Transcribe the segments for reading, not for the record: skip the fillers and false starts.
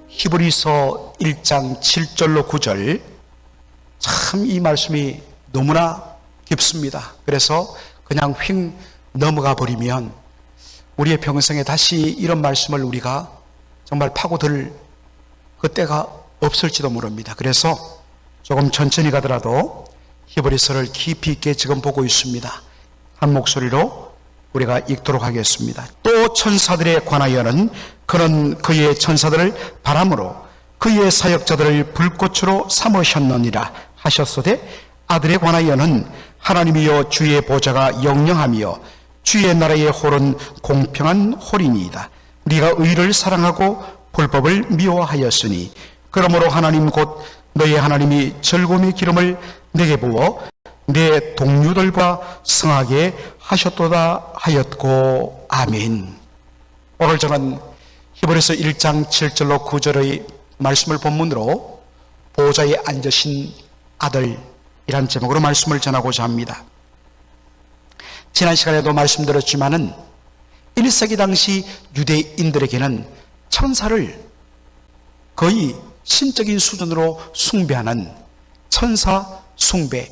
히브리서 1장 7절로 9절, 참 이 말씀이 너무나 깊습니다. 그래서 그냥 휙 넘어가 버리면 우리의 평생에 다시 이런 말씀을 우리가 정말 파고들 그때가 없을지도 모릅니다. 그래서 조금 천천히 가더라도 히브리서를 깊이 있게 지금 보고 있습니다. 한 목소리로 우리가 읽도록 하겠습니다. 또 천사들에 관하여는 그는 그의 천사들을 바람으로 그의 사역자들을 불꽃으로 삼으셨느니라 하셨으되, 아들에 관하여는 하나님이여 주의 보좌가 영영하며 주의 나라의 홀은 공평한 홀이니이다. 네가 의를 사랑하고 불법을 미워하였으니 그러므로 하나님 곧 너의 하나님이 즐거움의 기름을 내게 부어 내 동료들과 성하게 하셨도다 하였고. 아멘. 오늘 저는 히브리서 1장 7절로 9절의 말씀을 본문으로 보좌에 앉으신 아들이란 제목으로 말씀을 전하고자 합니다. 지난 시간에도 말씀드렸지만은 1세기 당시 유대인들에게는 천사를 거의 신적인 수준으로 숭배하는 천사 숭배,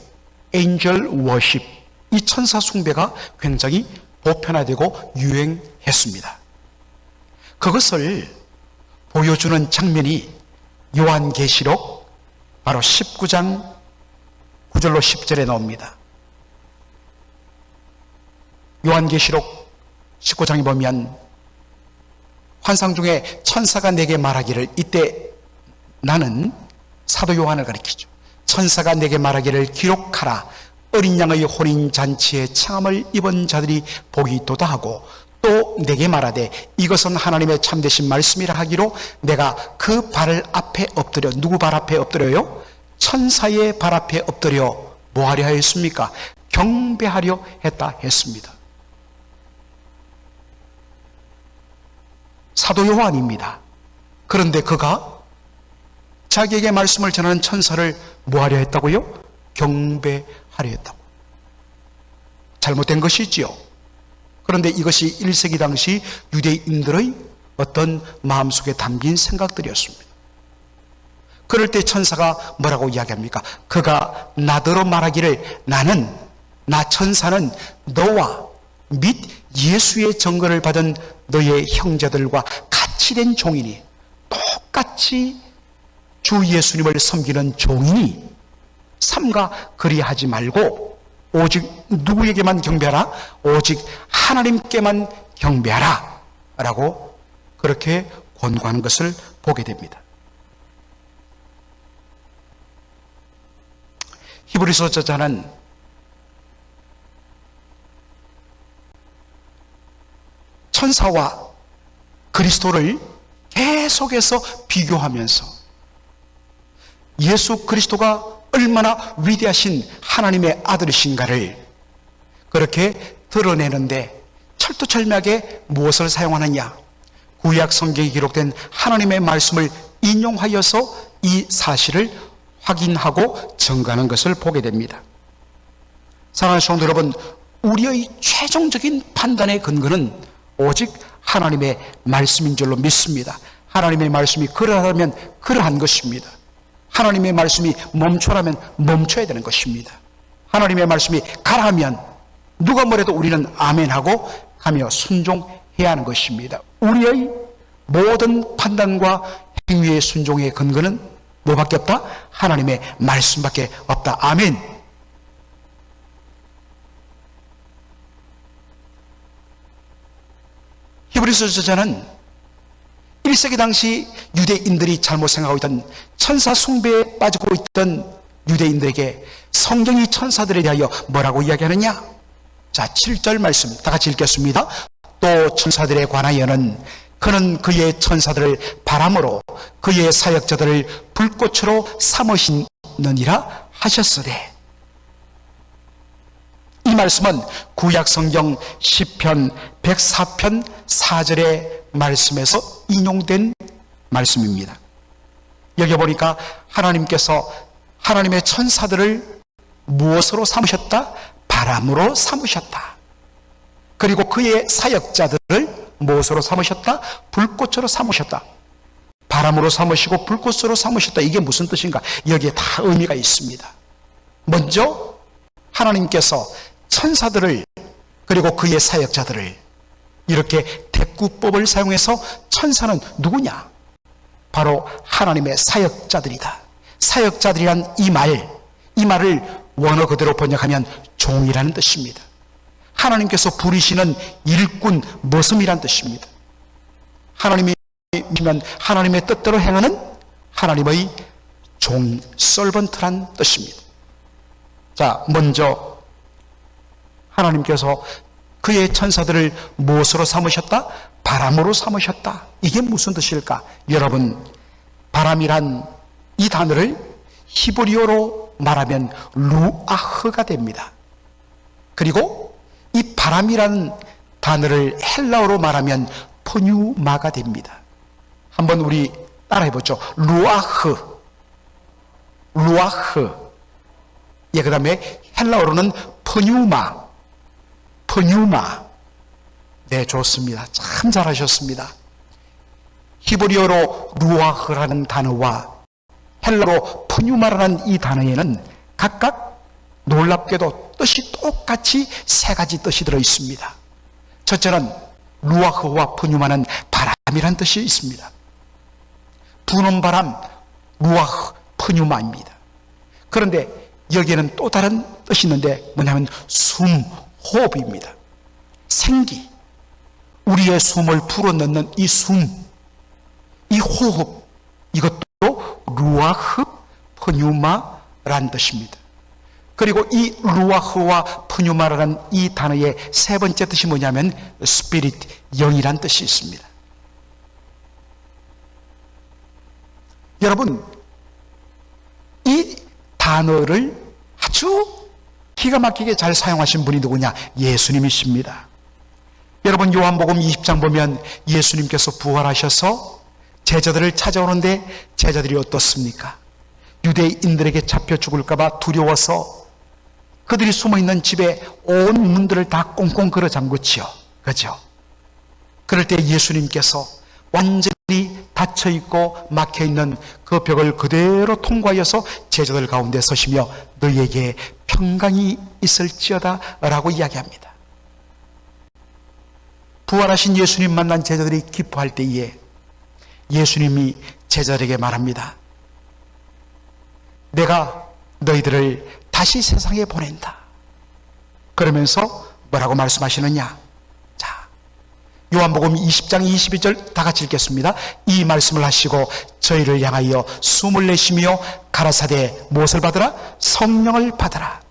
angel worship, 이 천사 숭배가 굉장히 보편화되고 유행했습니다. 그것을 보여주는 장면이 요한계시록 바로 19장 9절로 10절에 나옵니다. 요한계시록 19장에 보면 환상 중에 천사가 내게 말하기를, 이때 나는 사도 요한을 가리키죠. 천사가 내게 말하기를 기록하라. 어린 양의 혼인잔치에 창함을 입은 자들이 복이 있도다 하고, 또 내게 말하되 이것은 하나님의 참되신 말씀이라 하기로 내가 그 발 앞에 엎드려, 누구 발 앞에 엎드려요? 천사의 발 앞에 엎드려 뭐 하려 했습니까? 경배하려 했다 했습니다. 사도 요한입니다. 그런데 그가 자기에게 말씀을 전하는 천사를 뭐 하려 했다고요? 경배하려 했다고. 잘못된 것이지요. 그런데 이것이 1세기 당시 유대인들의 어떤 마음속에 담긴 생각들이었습니다. 그럴 때 천사가 뭐라고 이야기합니까? 그가 나더러 말하기를, 나 천사는 너와 및 예수의 증거를 받은 너의 형제들과 같이 된 종이니, 똑같이 주 예수님을 섬기는 종이니 삼가 그리하지 말고 오직 누구에게만 경배하라? 오직 하나님께만 경배하라 라고 그렇게 권고하는 것을 보게 됩니다. 히브리서 저자는 천사와 그리스도를 계속해서 비교하면서 예수 그리스도가 얼마나 위대하신 하나님의 아들이신가를 그렇게 드러내는데 철두철미하게 무엇을 사용하느냐? 구약 성경에 기록된 하나님의 말씀을 인용하여서 이 사실을 확인하고 증거하는 것을 보게 됩니다. 사랑하는 성도 여러분, 우리의 최종적인 판단의 근거는 오직 하나님의 말씀인 줄로 믿습니다. 하나님의 말씀이 그러하면 그러한 것입니다. 하나님의 말씀이 멈춰라면 멈춰야 되는 것입니다. 하나님의 말씀이 가라면 누가 뭐래도 우리는 아멘하고 가며 순종해야 하는 것입니다. 우리의 모든 판단과 행위의 순종의 근거는 뭐밖에 없다? 하나님의 말씀밖에 없다. 아멘. 히브리서 저자는 1세기 당시 유대인들이 잘못 생각하고 있던 천사 숭배에 빠지고 있던 유대인들에게 성경이 천사들에 대하여 뭐라고 이야기하느냐? 자, 7절 말씀 다 같이 읽겠습니다. 또 천사들에 관하여는 그는 그의 천사들을 바람으로 그의 사역자들을 불꽃으로 삼으시느니라 하셨으되. 이 말씀은 구약 성경 시편 104편 4절의 말씀에서 인용된 말씀입니다. 여기 보니까 하나님께서 하나님의 천사들을 무엇으로 삼으셨다? 바람으로 삼으셨다. 그리고 그의 사역자들을 무엇으로 삼으셨다? 불꽃으로 삼으셨다. 바람으로 삼으시고 불꽃으로 삼으셨다. 이게 무슨 뜻인가? 여기에 다 의미가 있습니다. 먼저 하나님께서 천사들을 그리고 그의 사역자들을 이렇게 대꾸법을 사용해서 천사는 누구냐? 바로 하나님의 사역자들이다. 사역자들이란 이 말을 원어 그대로 번역하면 종이라는 뜻입니다. 하나님께서 부리시는 일꾼, 머슴이란 뜻입니다. 하나님이면 하나님의 뜻대로 행하는 하나님의 종, 서번트란 뜻입니다. 자, 먼저 하나님께서 그의 천사들을 무엇으로 삼으셨다? 바람으로 삼으셨다. 이게 무슨 뜻일까? 여러분, 바람이란 이 단어를 히브리어로 말하면 루아흐가 됩니다. 그리고 이 바람이라는 단어를 헬라어로 말하면 푸뉴마가 됩니다. 한번 우리 따라해보죠. 루아흐. 예, 그 다음에 헬라어로는 푸뉴마. 네, 좋습니다. 참 잘하셨습니다. 히브리어로 루아흐라는 단어와 헬라어로 푸뉴마라는 이 단어에는 각각 놀랍게도 뜻이 똑같이 세 가지 뜻이 들어 있습니다. 첫째는 루아흐와 푸뉴마는 바람이란 뜻이 있습니다. 부는 바람, 루아흐, 푸뉴마입니다. 그런데 여기에는 또 다른 뜻이 있는데 뭐냐면 숨, 호흡입니다. 생기, 우리의 숨을 불어넣는 이 숨, 이 호흡, 이것도 루아흐, 푸뉴마라는 뜻입니다. 그리고 이 루아흐와 푸뉴마라는 이 단어의 세 번째 뜻이 뭐냐면 스피릿, 영이란 뜻이 있습니다. 여러분, 이 단어를 아주 기가 막히게 잘 사용하신 분이 누구냐? 예수님이십니다. 여러분, 요한복음 20장 보면 예수님께서 부활하셔서 제자들을 찾아오는데 제자들이 어떻습니까? 유대인들에게 잡혀 죽을까 봐 두려워서 그들이 숨어있는 집에 온 문들을 다 꽁꽁 걸어 잠그지요. 그렇죠? 그럴 때 예수님께서 완전히 닫혀있고 막혀있는 그 벽을 그대로 통과하여서 제자들 가운데 서시며 너희에게 평강이 있을지어다 라고 이야기합니다. 부활하신 예수님 만난 제자들이 기뻐할 때에 예수님이 제자들에게 말합니다. 내가 너희들을 다시 세상에 보낸다. 그러면서 뭐라고 말씀하시느냐? 자, 요한복음 20장 22절 다 같이 읽겠습니다. 이 말씀을 하시고 저희를 향하여 숨을 내쉬며 가라사대 무엇을 받으라? 성령을 받으라.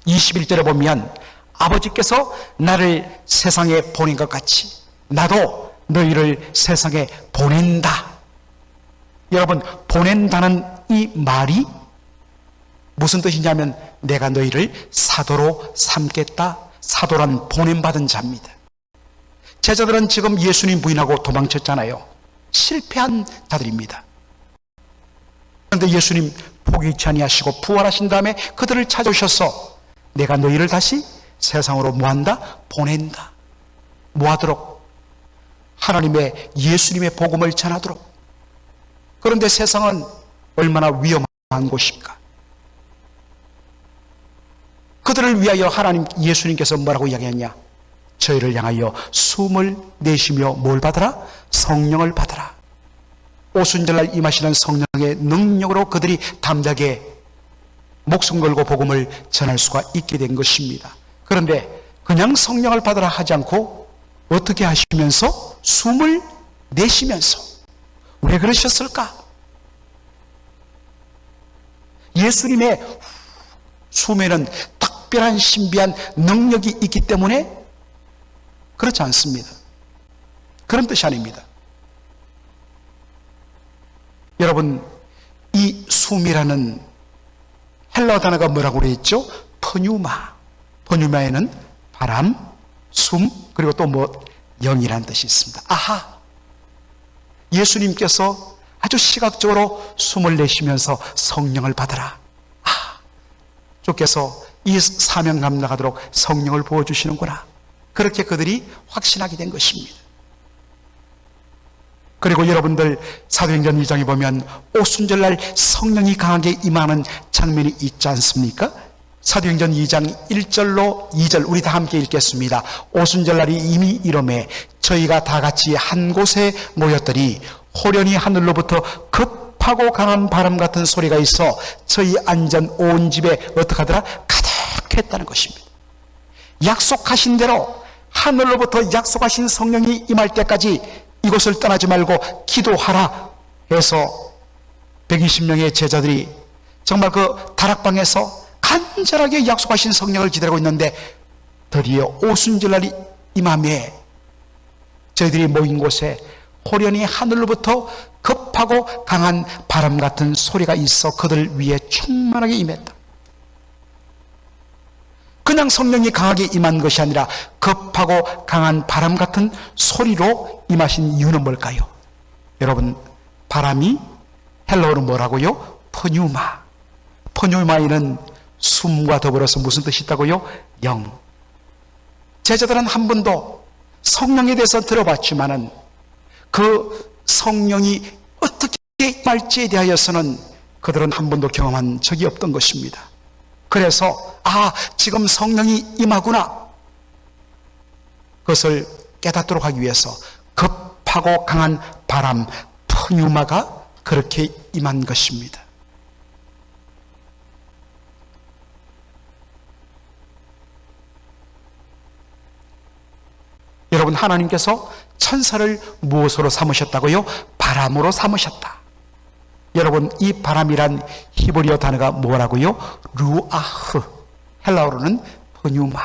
21절에 보면 아버지께서 나를 세상에 보낸 것 같이 나도 너희를 세상에 보낸다. 여러분, 보낸다는 이 말이 무슨 뜻이냐면 내가 너희를 사도로 삼겠다. 사도란 보냄받은 자입니다. 제자들은 지금 예수님 부인하고 도망쳤잖아요. 실패한 자들입니다. 그런데 예수님 포기치 아니하시고 부활하신 다음에 그들을 찾아오셔서 내가 너희를 다시 세상으로 뭐한다? 보낸다. 뭐하도록? 하나님의 예수님의 복음을 전하도록. 그런데 세상은 얼마나 위험한 곳입니까? 그들을 위하여 하나님 예수님께서 뭐라고 이야기했냐? 저희를 향하여 숨을 내쉬며 뭘 받으라? 성령을 받으라. 오순절날 임하시는 성령의 능력으로 그들이 담대하게 목숨 걸고 복음을 전할 수가 있게 된 것입니다. 그런데 그냥 성령을 받으라 하지 않고 어떻게 하시면서? 숨을 내쉬면서. 왜 그러셨을까? 예수님의 숨에는 특별한 신비한 능력이 있기 때문에 그렇지 않습니다. 그런 뜻이 아닙니다. 여러분, 이 숨이라는 헬라어 단어가 뭐라고 그랬죠? 푸뉴마. 푸뉴마에는 바람, 숨, 그리고 또 영이라는 뜻이 있습니다. 아하! 예수님께서 아주 시각적으로 숨을 내쉬면서 성령을 받으라. 주께서 이 사명 감당하도록 성령을 부어주시는구나. 그렇게 그들이 확신하게 된 것입니다. 그리고 여러분들 사도행전 2장에 보면 오순절날 성령이 강하게 임하는 장면이 있지 않습니까? 사도행전 2장 1절로 2절 우리 다 함께 읽겠습니다. 오순절날이 이미 이름에 저희가 다 같이 한 곳에 모였더니 호련히 하늘로부터 급하고 강한 바람 같은 소리가 있어 저희 앉은 온 집에 어떻게 하더라? 가득했다는 것입니다. 약속하신 대로 하늘로부터 약속하신 성령이 임할 때까지 이곳을 떠나지 말고 기도하라 해서 120명의 제자들이 정말 그 다락방에서 간절하게 약속하신 성령을 기다리고 있는데 드디어 오순절날이 임함에 저희들이 모인 곳에 호련히 하늘로부터 급하고 강한 바람 같은 소리가 있어 그들 위에 충만하게 임했다. 그냥 성령이 강하게 임한 것이 아니라 급하고 강한 바람 같은 소리로 임하신 이유는 뭘까요? 여러분, 바람이 헬라어로 뭐라고요? pneuma. pneuma이는 숨과 더불어서 무슨 뜻이 있다고요? 영. 제자들은 한 번도 성령에 대해서 들어봤지만은 그 성령이 어떻게 임할지에 대하여서는 그들은 한 번도 경험한 적이 없던 것입니다. 그래서 지금 성령이 임하구나. 그것을 깨닫도록 하기 위해서 급하고 강한 바람, pneuma가 그렇게 임한 것입니다. 여러분, 하나님께서 천사를 무엇으로 삼으셨다고요? 바람으로 삼으셨다. 여러분, 이 바람이란 히브리어 단어가 뭐라고요? 루아흐. 헬라어로는 pneuma.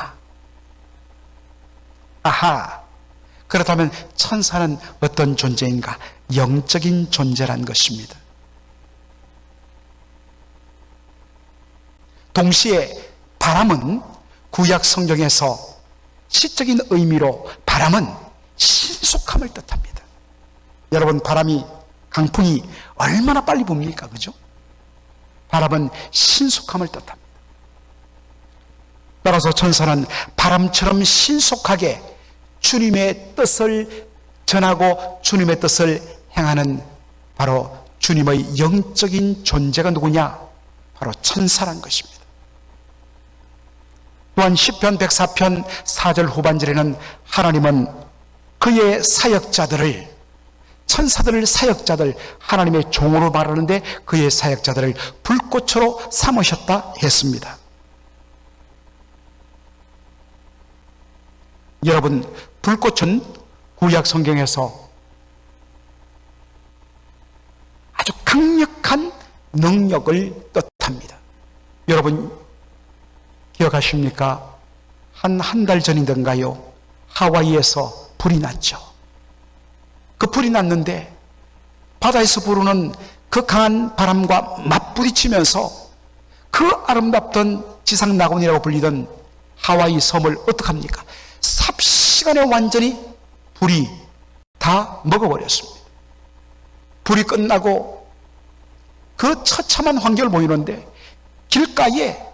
그렇다면 천사는 어떤 존재인가? 영적인 존재란 것입니다. 동시에 바람은 구약 성경에서 시적인 의미로 바람은 신속함을 뜻합니다. 여러분, 바람이 강풍이 얼마나 빨리 붑니까? 그죠? 바람은 신속함을 뜻합니다. 따라서 천사는 바람처럼 신속하게 주님의 뜻을 전하고 주님의 뜻을 행하는 바로 주님의 영적인 존재가 누구냐? 바로 천사란 것입니다. 또한 시편 104편 4절 후반절에는 하나님은 그의 사역자들을, 천사들을 사역자들, 하나님의 종으로 말하는데 그의 사역자들을 불꽃으로 삼으셨다 했습니다. 여러분, 불꽃은 구약 성경에서 아주 강력한 능력을 뜻합니다. 여러분 기억하십니까? 한 달 전이던가요? 하와이에서 불이 났죠. 그 불이 났는데 바다에서 부르는 그 강한 바람과 맞부딪히면서 그 아름답던 지상낙원이라고 불리던 하와이 섬을 어떡합니까? 삽시간에 완전히 불이 다 먹어버렸습니다. 불이 끝나고 그 처참한 환경을 보이는데 길가에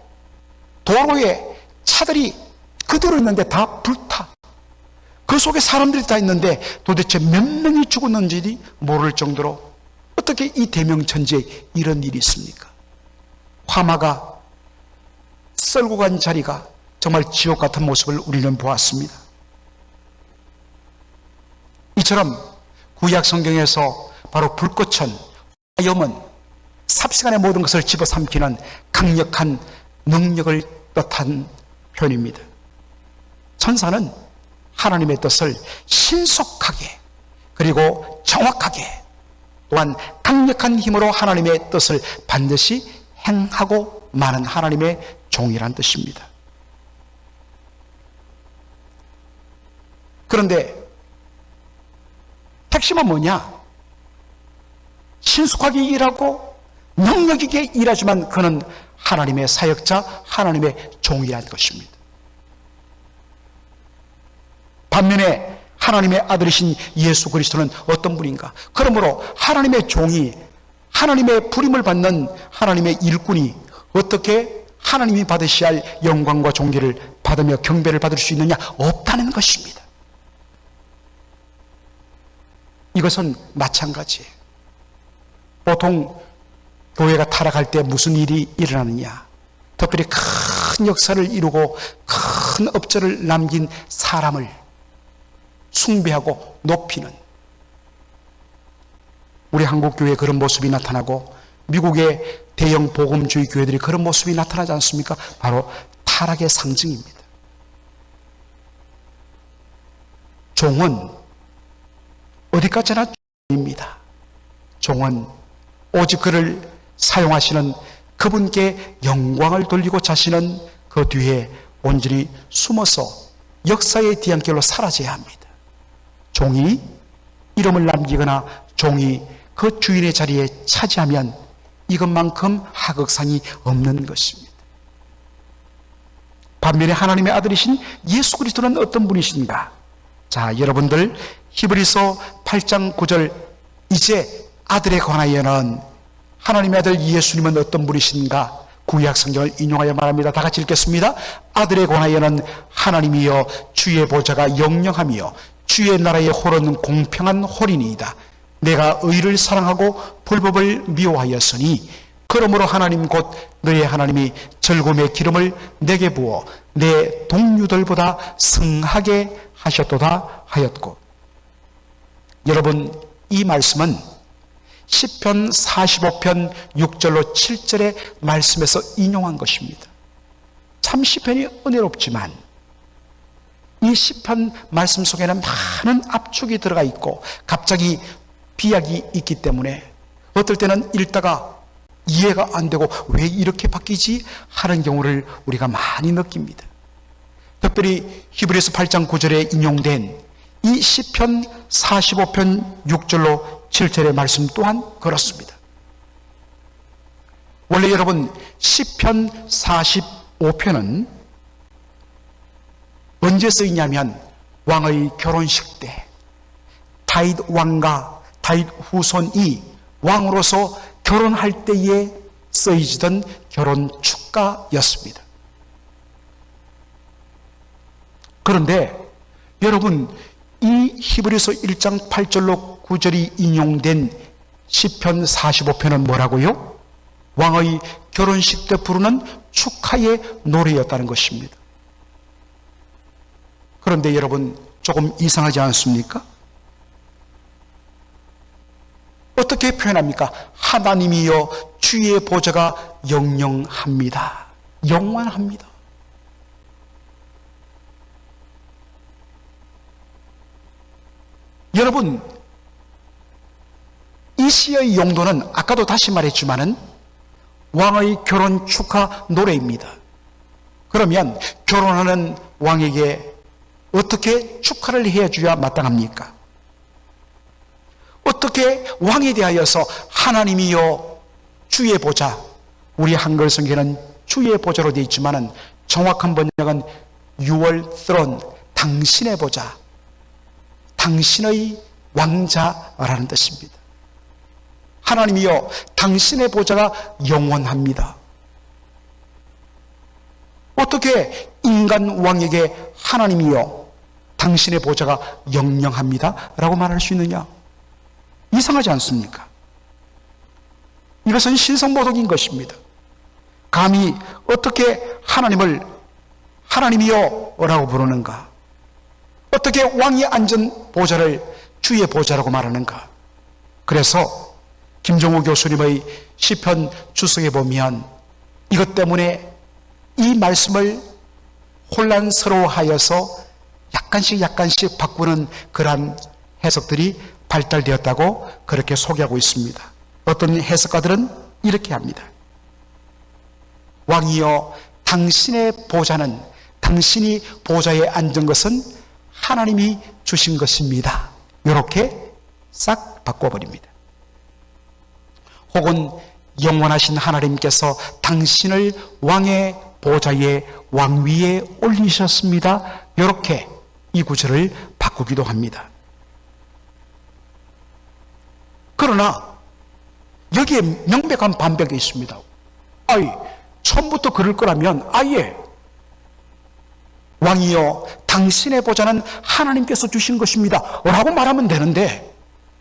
도로에 차들이 그대로 있는데 다 불타. 그 속에 사람들이 다 있는데 도대체 몇 명이 죽었는지 모를 정도로 어떻게 이 대명천지에 이런 일이 있습니까? 화마가 썰고 간 자리가 정말 지옥 같은 모습을 우리는 보았습니다. 이처럼 구약 성경에서 바로 불꽃은, 화염은 삽시간에 모든 것을 집어삼키는 강력한 능력을 뜻한 표현입니다. 천사는 하나님의 뜻을 신속하게 그리고 정확하게 또한 강력한 힘으로 하나님의 뜻을 반드시 행하고 마는 하나님의 종이란 뜻입니다. 그런데 핵심은 뭐냐? 신속하게 일하고 능력 있게 일하지만 그는 하나님의 사역자, 하나님의 종이라는 것입니다. 반면에 하나님의 아들이신 예수 그리스도는 어떤 분인가? 그러므로 하나님의 종이, 하나님의 부름을 받는 하나님의 일꾼이 어떻게 하나님이 받으셔야 할 영광과 존귀를 받으며 경배를 받을 수 있느냐? 없다는 것입니다. 이것은 마찬가지예요. 보통 교회가 타락할 때 무슨 일이 일어나느냐? 특별히 큰 역사를 이루고 큰 업적을 남긴 사람을 숭배하고 높이는, 우리 한국 교회에 그런 모습이 나타나고 미국의 대형 복음주의 교회들이 그런 모습이 나타나지 않습니까? 바로 타락의 상징입니다. 종은 어디까지나 종입니다. 종은 오직 그를 사용하시는 그분께 영광을 돌리고 자신은 그 뒤에 온전히 숨어서 역사의 뒤안길로 사라져야 합니다. 종이 이름을 남기거나 종이 그 주인의 자리에 차지하면 이것만큼 하극상이 없는 것입니다. 반면에 하나님의 아들이신 예수 그리스도는 어떤 분이신가? 자, 여러분들 히브리서 8장 9절, 이제 아들에 관하여는 하나님의 아들 예수님은 어떤 분이신가? 구약 성경을 인용하여 말합니다. 다 같이 읽겠습니다. 아들에 관하여는 하나님이여 주의 보좌가 영영하며 주의 나라의 홀은 공평한 홀이니이다. 내가 의를 사랑하고 불법을 미워하였으니 그러므로 하나님 곧 너의 하나님이 즐거움의 기름을 내게 부어 내 동류들보다 승하게 하셨도다 하였고. 여러분, 이 말씀은 시편 45편 6절로 7절의 말씀에서 인용한 것입니다. 참 시편이 은혜롭지만 이 시편 말씀 속에는 많은 압축이 들어가 있고 갑자기 비약이 있기 때문에 어떨 때는 읽다가 이해가 안 되고 왜 이렇게 바뀌지 하는 경우를 우리가 많이 느낍니다. 특별히 히브리서 8장 9절에 인용된 이 시편 45편 6절로 7절의 말씀 또한 그렇습니다. 원래 여러분 시편 45편은 언제 쓰이냐면 왕의 결혼식 때 다윗 왕과 다윗 후손이 왕으로서 결혼할 때에 쓰여지던 결혼 축가였습니다. 그런데 여러분, 이 히브리서 1장 8절로 9절이 인용된 시편 45편은 뭐라고요? 왕의 결혼식 때 부르는 축하의 노래였다는 것입니다. 그런데 여러분, 조금 이상하지 않습니까? 어떻게 표현합니까? 하나님이여 주의 보좌가 영영합니다. 영원합니다. 여러분, 이 시의 용도는 아까도 다시 말했지만은 왕의 결혼 축하 노래입니다. 그러면 결혼하는 왕에게 어떻게 축하를 해줘야 마땅합니까? 어떻게 왕에 대하여서 하나님이여 주의 보좌, 우리 한글 성경에는 주의 보좌로 되어 있지만은 정확한 번역은 Your throne, 당신의 보좌, 당신의 왕자라는 뜻입니다. 하나님이여 당신의 보좌가 영원합니다. 어떻게 인간 왕에게 하나님이여 당신의 보좌가 영영합니다 라고 말할 수 있느냐? 이상하지 않습니까? 이것은 신성모독인 것입니다. 감히 어떻게 하나님을 하나님이여 라고 부르는가? 어떻게 왕이 앉은 보좌를 주의 보좌라고 말하는가? 그래서 김종우 교수님의 시편 주석에 보면 이것 때문에 이 말씀을 혼란스러워하여서 약간씩 바꾸는 그러한 해석들이 발달되었다고 그렇게 소개하고 있습니다. 어떤 해석가들은 이렇게 합니다. 왕이여 당신의 보좌는, 당신이 보좌에 앉은 것은 하나님이 주신 것입니다. 이렇게 싹 바꿔버립니다. 혹은 영원하신 하나님께서 당신을 왕의 보좌에 왕위에 올리셨습니다. 이렇게 이 구절을 바꾸기도 합니다. 그러나 여기에 명백한 반박이 있습니다. 아이, 처음부터 그럴 거라면 아예 왕이여 당신의 보좌는 하나님께서 주신 것입니다 라고 말하면 되는데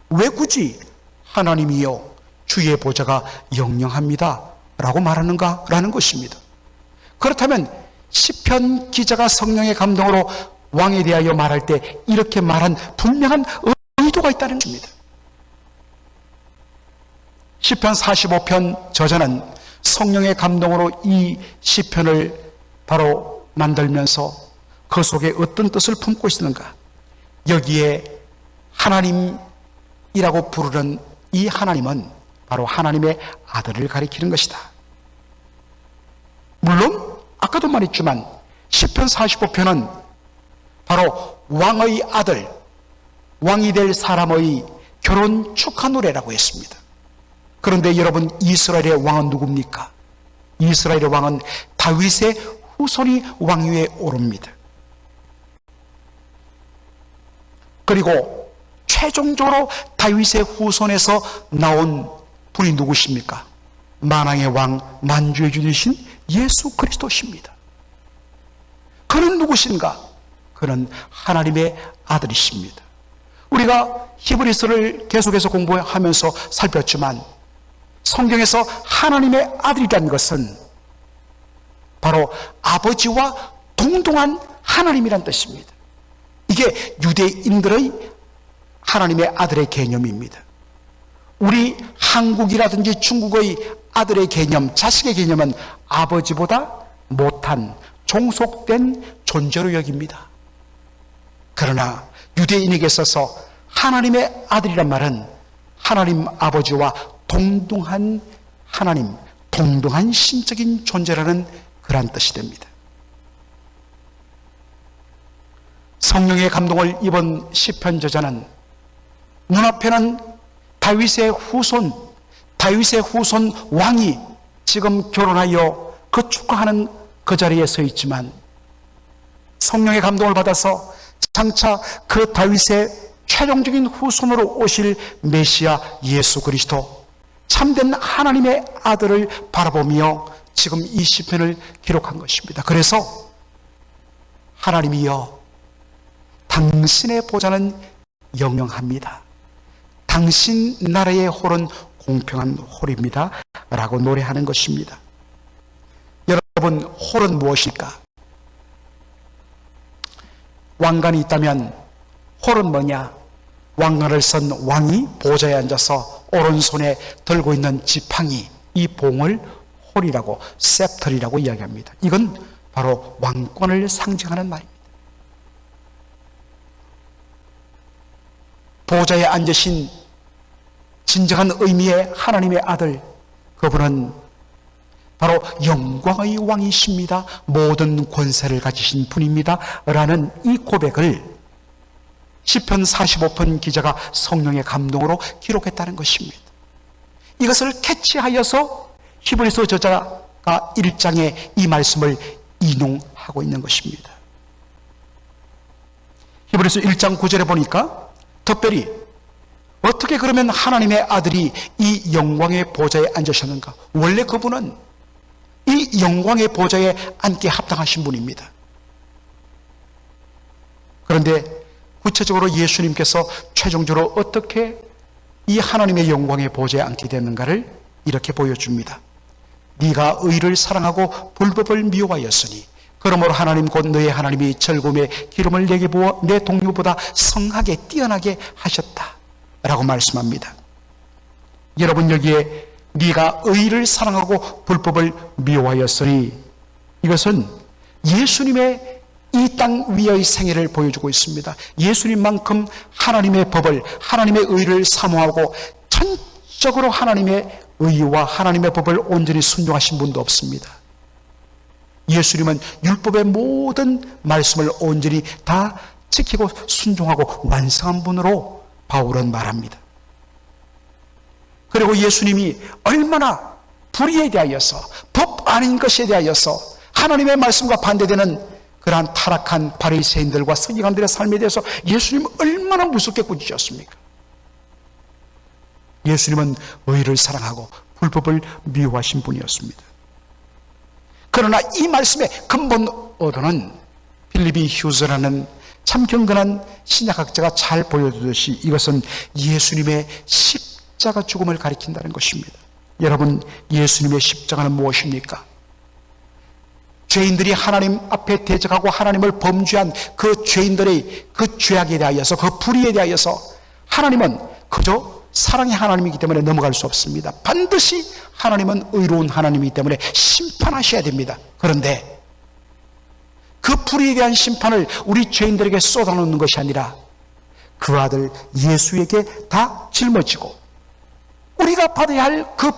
왜 굳이 하나님이여 주의 보좌가 영영합니다 라고 말하는가 라는 것입니다. 그렇다면 시편 기자가 성령의 감동으로 왕에 대하여 말할 때 이렇게 말한 분명한 의도가 있다는 것입니다. 시편 45편 저자는 성령의 감동으로 이 시편을 바로 만들면서 그 속에 어떤 뜻을 품고 있었는가? 여기에 하나님이라고 부르는 이 하나님은 바로 하나님의 아들을 가리키는 것이다. 물론 아까도 말했지만 시편 45편은 바로 왕의 아들, 왕이 될 사람의 결혼 축하 노래라고 했습니다. 그런데 여러분, 이스라엘의 왕은 누굽니까? 이스라엘의 왕은 다윗의 후손이 왕위에 오릅니다. 그리고 최종적으로 다윗의 후손에서 나온 분이 누구십니까? 만왕의 왕, 만주의 주 되신 예수 그리스도십니다. 그는 누구신가? 그는 하나님의 아들이십니다. 우리가 히브리서를 계속해서 공부하면서 살폈지만 성경에서 하나님의 아들이라는 것은 바로 아버지와 동등한 하나님이란 뜻입니다. 이게 유대인들의 하나님의 아들의 개념입니다. 우리 한국이라든지 중국의 아들의 개념, 자식의 개념은 아버지보다 못한 종속된 존재로 여깁니다. 그러나 유대인에게 있어서 하나님의 아들이란 말은 하나님 아버지와 동등한 하나님, 동등한 신적인 존재라는 그러한 뜻이 됩니다. 성령의 감동을 입은 시편 저자는 눈앞에는 다윗의 후손 왕이 지금 결혼하여 그 축하하는 그 자리에 서 있지만 성령의 감동을 받아서 장차 그 다윗의 최종적인 후손으로 오실 메시아 예수 그리스도, 참된 하나님의 아들을 바라보며 지금 이 시편을 기록한 것입니다. 그래서 하나님이여 당신의 보좌는 영영합니다. 당신 나라의 홀은 공평한 홀입니다 라고 노래하는 것입니다. 여러분, 홀은 무엇일까? 왕관이 있다면 홀은 뭐냐? 왕관을 쓴 왕이 보좌에 앉아서 오른손에 들고 있는 지팡이, 이 봉을 홀이라고, 셉터리라고 이야기합니다. 이건 바로 왕권을 상징하는 말입니다. 보좌에 앉으신 진정한 의미의 하나님의 아들, 그분은 바로 영광의 왕이십니다. 모든 권세를 가지신 분입니다 라는 이 고백을 시편 45편 기자가 성령의 감동으로 기록했다는 것입니다. 이것을 캐치하여서 히브리서 저자가 1장에 이 말씀을 인용하고 있는 것입니다. 히브리서 1장 9절에 보니까 특별히 어떻게 그러면 하나님의 아들이 이 영광의 보좌에 앉으셨는가? 원래 그분은 이 영광의 보좌에 앉게 합당하신 분입니다. 그런데 구체적으로 예수님께서 최종적으로 어떻게 이 하나님의 영광의 보좌에 앉게 됐는가를 이렇게 보여줍니다. 네가 의를 사랑하고 불법을 미워하였으니 그러므로 하나님 곧 너의 하나님이 절금의 기름을 내게 부어 내 동료보다 성하게 뛰어나게 하셨다 라고 말씀합니다. 여러분, 여기에 네가 의를 사랑하고 불법을 미워하였으니 이것은 예수님의 이 땅 위의 생애를 보여주고 있습니다. 예수님만큼 하나님의 법을, 하나님의 의를 사모하고 전적으로 하나님의 의와 하나님의 법을 온전히 순종하신 분도 없습니다. 예수님은 율법의 모든 말씀을 온전히 다 지키고 순종하고 완성한 분으로 바울은 말합니다. 그리고 예수님이 얼마나 불의에 대하여서, 법 아닌 것에 대하여서 하나님의 말씀과 반대되는 그러한 타락한 바리새인들과 서기관들의 삶에 대해서 예수님은 얼마나 무섭게 꾸짖으셨습니까? 예수님은 의를 사랑하고 불법을 미워하신 분이었습니다. 그러나 이 말씀의 근본 의도는 필립이 휴즈라는 참 경건한 신약학자가 잘 보여주듯이 이것은 예수님의 십자가 죽음을 가리킨다는 것입니다. 여러분, 예수님의 십자가는 무엇입니까? 죄인들이 하나님 앞에 대적하고 하나님을 범죄한 그 죄인들의 그 죄악에 대하여서, 그 불의에 대하여서 하나님은 그저 사랑의 하나님이기 때문에 넘어갈 수 없습니다. 반드시 하나님은 의로운 하나님이기 때문에 심판하셔야 됩니다. 그런데 그 불의에 대한 심판을 우리 죄인들에게 쏟아놓는 것이 아니라 그 아들 예수에게 다 짊어지고 우리가 받아야 할 그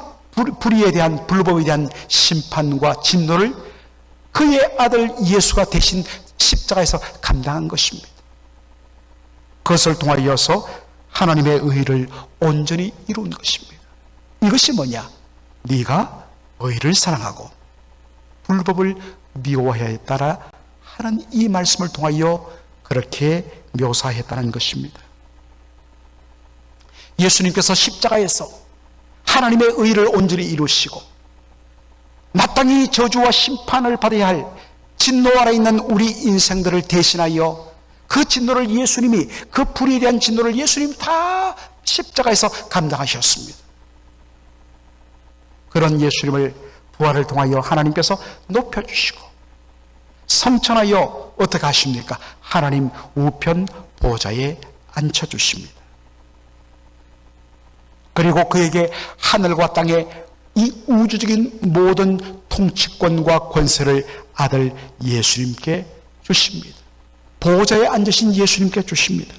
불의에 대한, 불법에 대한 심판과 진노를 그의 아들 예수가 대신 십자가에서 감당한 것입니다. 그것을 통하여서 하나님의 의를 온전히 이룬 것입니다. 이것이 뭐냐? 네가 의를 사랑하고 불법을 미워해야 했다라 하는 이 말씀을 통하여 그렇게 묘사했다는 것입니다. 예수님께서 십자가에서 하나님의 의를 온전히 이루시고 마땅히 저주와 심판을 받아야 할 진노 아래 있는 우리 인생들을 대신하여 그 진노를 예수님이, 그 불의에 대한 진노를 예수님이 다 십자가에서 감당하셨습니다. 그런 예수님을 부활을 통하여 하나님께서 높여주시고 성천하여 어떻게 하십니까? 하나님 우편 보좌에 앉혀주십니다. 그리고 그에게 하늘과 땅의 이 우주적인 모든 통치권과 권세를 아들 예수님께 주십니다. 보좌에 앉으신 예수님께 주십니다.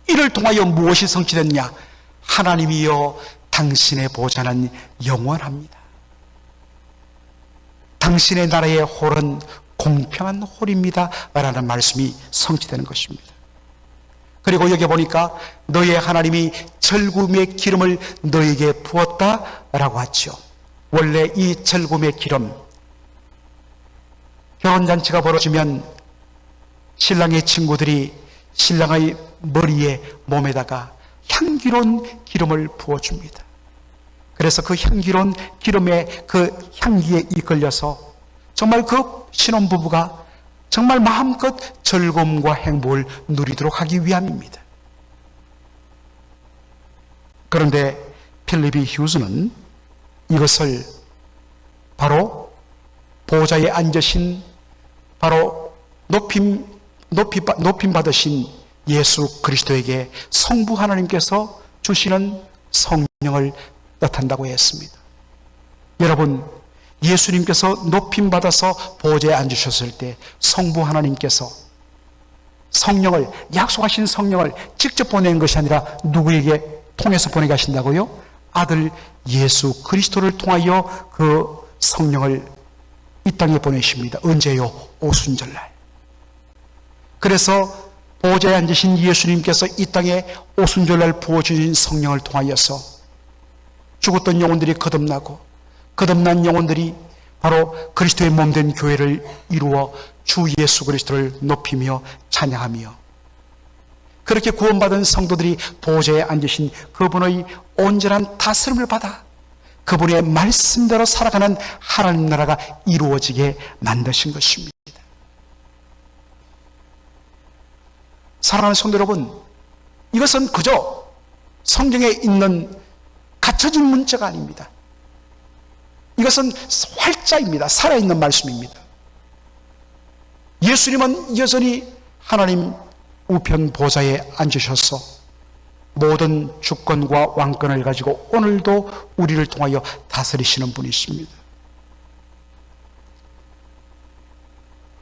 이를 통하여 무엇이 성취됐냐? 하나님이여 당신의 보좌는 영원합니다. 당신의 나라의 홀은 공평한 홀입니다 라는 말씀이 성취되는 것입니다. 그리고 여기 보니까 너의 하나님이 절구음의 기름을 너에게 부었다라고 하죠. 원래 이 절구음의 기름, 결혼잔치가 벌어지면 신랑의 친구들이 신랑의 머리에, 몸에다가 향기로운 기름을 부어줍니다. 그래서 그 향기로운 기름의 그 향기에 이끌려서 정말 그 신혼부부가 정말 마음껏 즐거움과 행복을 누리도록 하기 위함입니다. 그런데 필립이 휴즈는 이것을 바로 보좌에 앉으신, 바로 높임 받으신 예수 그리스도에게 성부 하나님께서 주시는 성령을 뜻한다고 했습니다. 여러분, 예수님께서 높임 받아서 보좌에 앉으셨을 때 성부 하나님께서 성령을, 약속하신 성령을 직접 보내는 것이 아니라 누구에게 통해서 보내게 하신다고요? 아들 예수 그리스도를 통하여 그 성령을 이 땅에 보내십니다. 언제요? 오순절날. 그래서 보좌에 앉으신 예수님께서 이 땅에 오순절날 부어주신 성령을 통하여서 죽었던 영혼들이 거듭나고 거듭난 영혼들이 바로 그리스도의 몸된 교회를 이루어 주 예수 그리스도를 높이며 찬양하며, 그렇게 구원받은 성도들이 보좌에 앉으신 그분의 온전한 다스림을 받아 그분의 말씀대로 살아가는 하나님 나라가 이루어지게 만드신 것입니다. 사랑하는 성도 여러분, 이것은 그저 성경에 있는 갖춰진 문자가 아닙니다. 이것은 활자입니다. 살아있는 말씀입니다. 예수님은 여전히 하나님 우편 보좌에 앉으셔서 모든 주권과 왕권을 가지고 오늘도 우리를 통하여 다스리시는 분이십니다.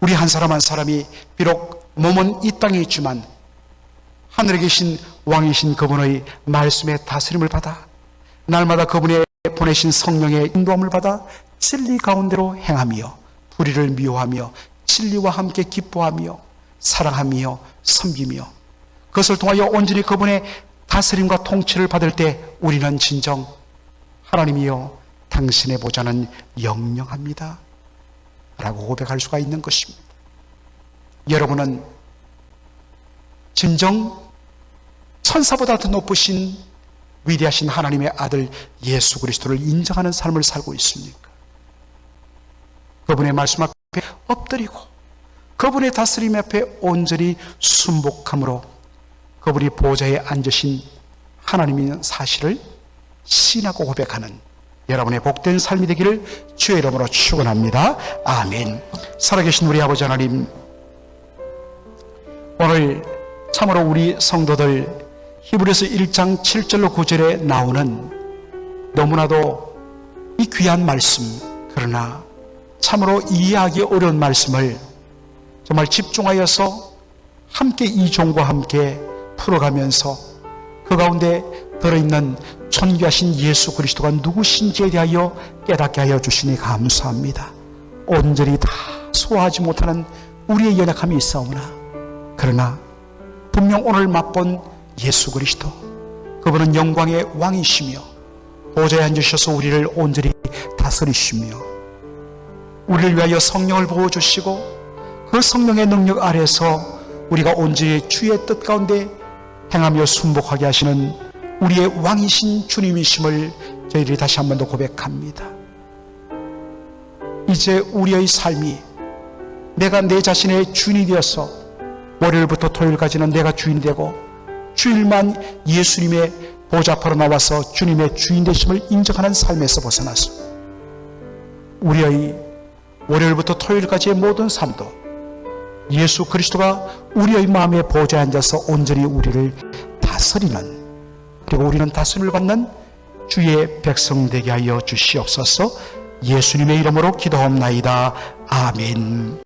우리 한 사람 한 사람이 비록 몸은 이 땅에 있지만 하늘에 계신 왕이신 그분의 말씀의 다스림을 받아 날마다 그분의 보내신 성령의 인도함을 받아 진리 가운데로 행하며 불의를 미워하며 진리와 함께 기뻐하며 사랑하며 섬기며 그것을 통하여 온전히 그분의 다스림과 통치를 받을 때 우리는 진정 하나님이여 당신의 보좌는 영영합니다 라고 고백할 수가 있는 것입니다. 여러분은 진정 천사보다 더 높으신 위대하신 하나님의 아들 예수 그리스도를 인정하는 삶을 살고 있습니까? 그분의 말씀 앞에 엎드리고 그분의 다스림 앞에 온전히 순복함으로 그분이 보좌에 앉으신 하나님인 사실을 신하고 고백하는 여러분의 복된 삶이 되기를 주의 이름으로 축원합니다. 아멘. 살아계신 우리 아버지 하나님, 오늘 참으로 우리 성도들 히브리서 1장 7절로 9절에 나오는 너무나도 이 귀한 말씀, 그러나 참으로 이해하기 어려운 말씀을 정말 집중하여서 함께 이 종과 함께 풀어가면서 그 가운데 들어있는 존귀하신 예수 그리스도가 누구신지에 대하여 깨닫게 하여 주시니 감사합니다. 온전히 다 소화하지 못하는 우리의 연약함이 있사오나, 그러나 분명 오늘 맛본 예수 그리스도, 그분은 영광의 왕이시며 보좌에 앉으셔서 우리를 온전히 다스리시며 우리를 위하여 성령을 부어주시고 그 성령의 능력 아래서 우리가 온전히 주의 뜻 가운데 행하며 순복하게 하시는 우리의 왕이신 주님이심을 저희들이 다시 한 번 더 고백합니다. 이제 우리의 삶이 내가 내 자신의 주인이 되어서 월요일부터 토요일까지는 내가 주인이 되고 주일만 예수님의 보좌 앞으로 나와서 주님의 주인 되심을 인정하는 삶에서 벗어나서 우리의 월요일부터 토요일까지의 모든 삶도 예수 그리스도가 우리의 마음의 보좌에 앉아서 온전히 우리를 다스리는, 그리고 우리는 다스림을 받는 주의 백성 되게 하여 주시옵소서. 예수님의 이름으로 기도합나이다. 아멘.